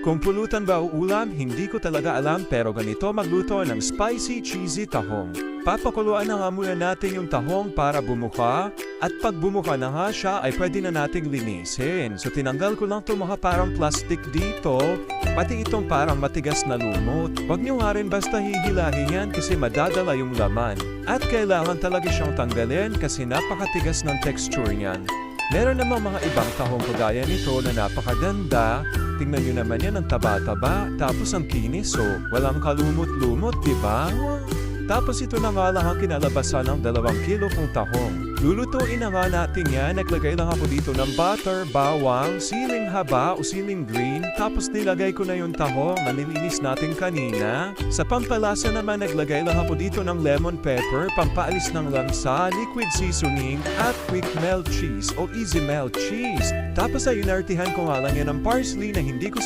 Kung pulutan ba o ulam, hindi ko talaga alam pero ganito magluto ng spicy cheesy tahong. Papakuluan na nga muna natin yung tahong para bumuka at pag bumuka na nga siya ay pwede na nating linisin. So tinanggal ko lang itong mga parang plastic dito, pati itong parang matigas na lumot. Huwag nyo nga rin basta hihilahin yan kasi madadala yung laman. At kailangan talaga siyang tanggalin kasi napakatigas ng texture niyan. Meron namang mga ibang tahong kagaya nito na napakaganda. Tingnan nyo naman yan ang taba-taba, tapos ang kinis walang kalumot-lumot, diba? Tapos ito na nga lang ang kinalabasan ng 2 kilo kong tahong. Lulutuin na nga natin yan. Naglagay lang ako dito ng butter, bawang, siling haba o siling green. Tapos nilagay ko na yung tahong na nilinis natin kanina. Sa pampalasa naman naglagay lang ako dito ng lemon pepper, pampaalis ng lansa, liquid seasoning, at quick melt cheese o easy melt cheese. Tapos ay inartihan ko nga lang yan ng parsley na hindi ko